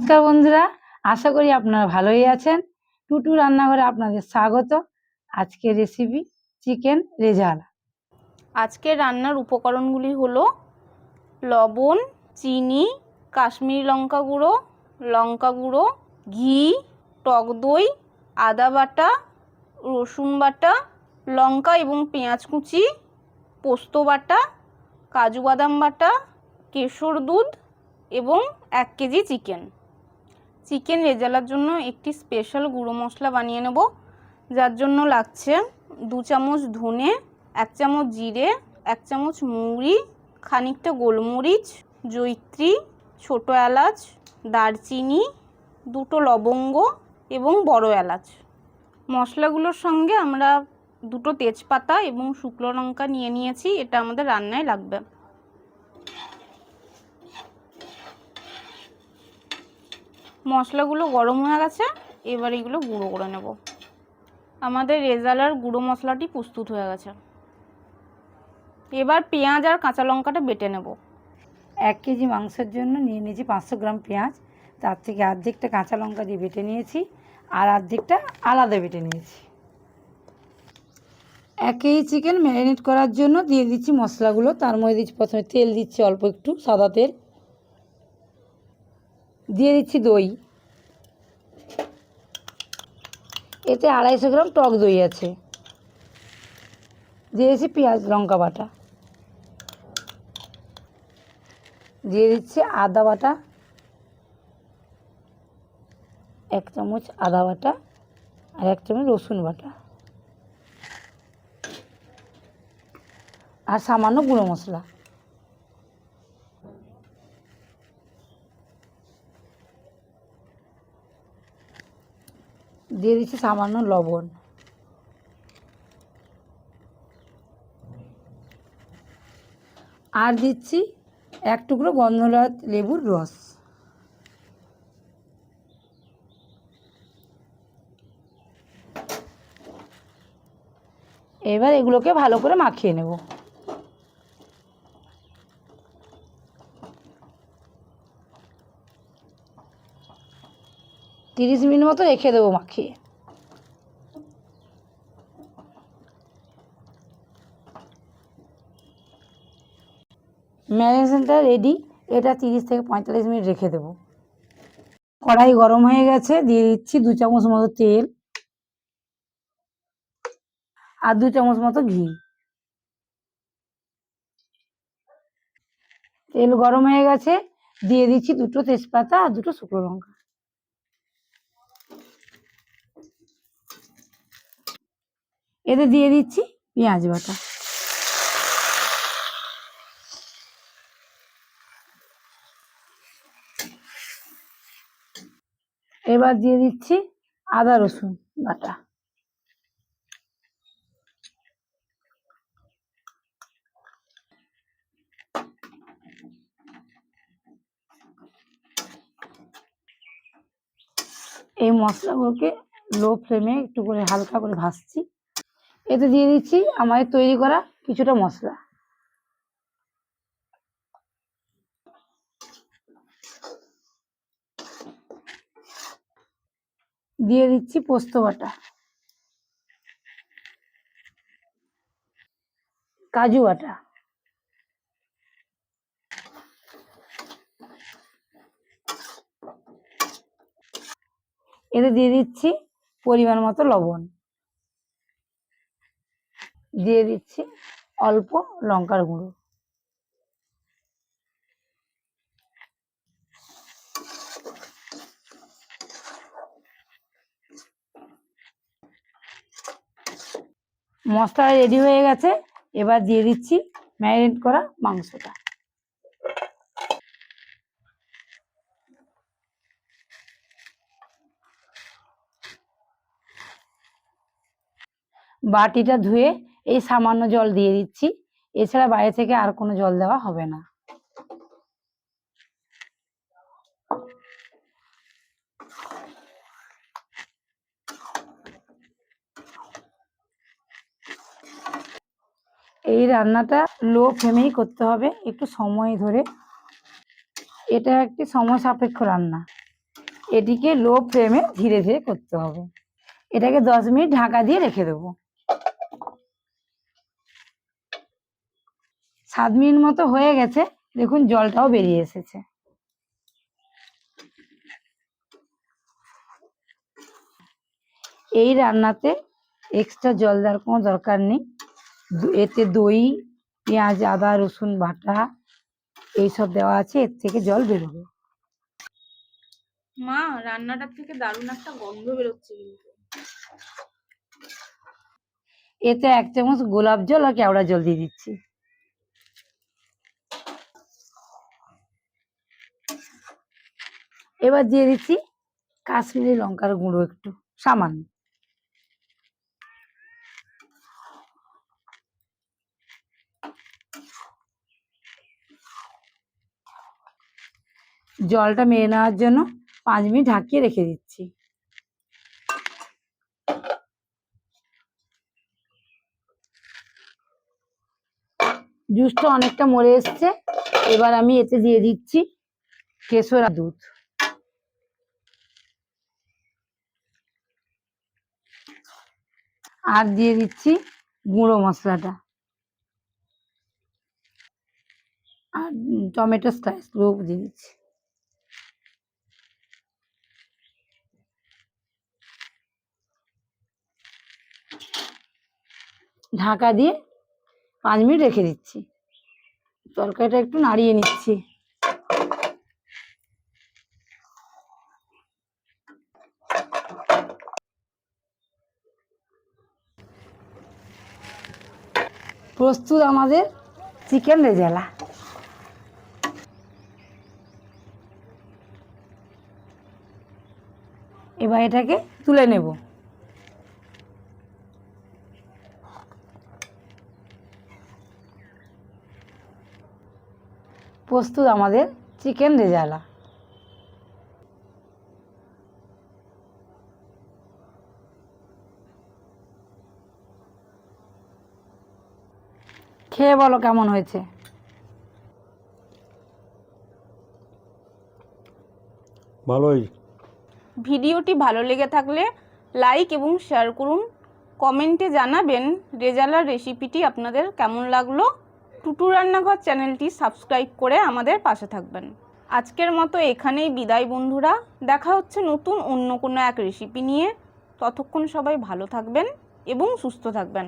নমস্কার বন্ধুরা, আশা করি আপনারা ভালোই আছেন। টুটু রান্নাঘরে আপনাদের স্বাগত। আজকের রেসিপি চিকেন রেজালা। আজকের রান্নার উপকরণগুলি হলো লবণ, চিনি, কাশ্মীরি লঙ্কা গুঁড়ো, ঘি, টক দই, আদা বাটা, রসুন বাটা, লঙ্কা এবং পেঁয়াজ কুচি, পোস্ত বাটা, কাজু বাদাম বাটা, কেশর দুধ এবং 1 কেজি চিকেন রেজালার জন্য একটি স্পেশাল গুঁড়ো মশলা বানিয়ে নেব, যার জন্য লাগছে 2 চামচ ধনে, 1 চামচ জিরে, 1 চামচ মৌরি, খানিকটা গোলমরিচ, জয়িত্রী, ছোটো এলাচ, দারচিনি, 2টো লবঙ্গ এবং বড় এলাচ। মশলাগুলোর সঙ্গে আমরা 2টো তেজপাতা এবং শুকনো লঙ্কা নিয়ে নিয়েছি, এটা আমাদের রান্নায় লাগবে। মশলাগুলো গরম হয়ে গেছে, এবার এগুলো গুঁড়ো করে নেব। আমাদের রেজালার গুঁড়ো মশলাটি প্রস্তুত হয়ে গেছে। এবার পেঁয়াজ আর কাঁচা লঙ্কাটা বেটে নেব। 1 কেজি মাংসের জন্য নিয়ে নিয়েছি 500 গ্রাম পেঁয়াজ, তার থেকে অর্ধেকটা কাঁচা লঙ্কা দিয়ে বেটে নিয়েছি আর অর্ধেকটা আলাদা বেটে নিয়েছি। 1 কেজি চিকেন ম্যারিনেট করার জন্য দিয়ে দিচ্ছি মশলাগুলো। তার মধ্যে দিচ্ছি প্রথমে তেল, দিচ্ছি অল্প একটু সাদা তেল, দিয়ে দিচ্ছি দই, এতে 250 গ্রাম টক দই আছে, দিয়ে দিচ্ছি পেঁয়াজ লঙ্কা বাটা, দিয়ে দিচ্ছি আদা বাটা 1 চামচ আদা বাটা আর 1 চামচ রসুন বাটা আর সামান্য গুঁড়ো মশলা। দিয়ে দিচ্ছি সামান্য লবণ। আর দিচ্ছি 1 টুকরো গন্ধরাজ লেবুর রস। এবার এগুলোকে ভালো করে মাখিয়ে নেব। তিরিশ মিনিট মতো রেখে দেবো মাখিয়ে। ম্যারিনেশনটা রেডি, এটা 30 থেকে 45 মিনিট রেখে দেবো। কড়াই গরম হয়ে গেছে, দিয়ে দিচ্ছি 2 চামচ মতো তেল আর 2 চামচ মতো ঘি। তেল গরম হয়ে গেছে, দিয়ে দিচ্ছি 2টো তেজপাতা আর 2টো শুকনো লঙ্কা। এতে দিয়ে দিচ্ছি পেঁয়াজ বাটা। এবার দিয়ে দিচ্ছি আদা রসুন বাটা। এই মশলাগুলোকে লো ফ্লেমে একটু করে হালকা করে ভাজছি। এতে দিয়ে দিচ্ছি আমাদের তৈরি করা কিছুটা মশলা। দিয়ে দিচ্ছি পোস্ত বাটা, কাজু বাটা, এতে দিয়ে দিচ্ছি পরিমাণ মতো লবণ, দিয়ে দিচ্ছি অল্প লঙ্কার গুঁড়ো। মশলা রেডি হয়ে গেছে, এবার দিয়ে দিচ্ছি ম্যারিনেট করা মাংসটা। বাটিটা ধুয়ে এই সামান্য জল দিয়ে দিচ্ছি, এছাড়া বাইরে থেকে আর কোনো জল দেওয়া হবে না। এই রান্নাটা লো ফ্লেমেই করতে হবে, একটু সময় ধরে। এটা একটি সময় সাপেক্ষ রান্না। এটিকে লো ফ্লেমে ধীরে ধীরে করতে হবে। এটাকে 10 মিনিট ঢাকা দিয়ে রেখে দেবো। 7 মিনিট মতো হয়ে গেছে, দেখুন জলটাও বেরিয়ে এসেছে। এই রান্নাতে এক্সট্রা জল দেওয়ার কোনো দরকার নেই। এতে দই, পেঁয়াজ, আদা, রসুন বাটা এইসব দেওয়া আছে, এর থেকে জল বেরোবে। মা, রান্নাটার থেকে দারুণ একটা গন্ধ বেরোচ্ছে কিন্তু। এতে 1 চামচ গোলাপ জল আর কেওড়া জল দিয়ে দিচ্ছি। এবার দিয়ে দিচ্ছি কাশ্মীরি লঙ্কার গুঁড়ো একটু সামান্য। জলটা মেরে নেওয়ার জন্য 5 মিনিট ঢাকিয়ে রেখে দিচ্ছি। জুসটা অনেকটা মরে এসছে, এবার আমি এতে দিয়ে দিচ্ছি কেশর দুধ। আর দিয়ে দিচ্ছি গুঁড়ো মশলাটা আর টমেটো স্লাইস গুলো দিয়ে দিচ্ছি। ঢাকা দিয়ে 5 মিনিট রেখে দিচ্ছি। তরকারিটা একটু নাড়িয়ে নিচ্ছি। প্রস্তুত আমাদের চিকেন রেজালা। এবার এটাকে তুলে নেব। প্রস্তুত আমাদের চিকেন রেজালা। খেয়ে বলো কেমন হয়েছে। ভালোই। ভিডিওটি ভালো লেগে থাকলে লাইক এবং শেয়ার করুন। কমেন্টে জানাবেন রেজালার রেসিপিটি আপনাদের কেমন লাগলো। টুটু রান্নাঘর চ্যানেলটি সাবস্ক্রাইব করে আমাদের পাশে থাকবেন। আজকের মতো এখানেই বিদায় বন্ধুরা। দেখা হচ্ছে নতুন অন্য কোনো এক রেসিপি নিয়ে। ততক্ষণ সবাই ভালো থাকবেন এবং সুস্থ থাকবেন।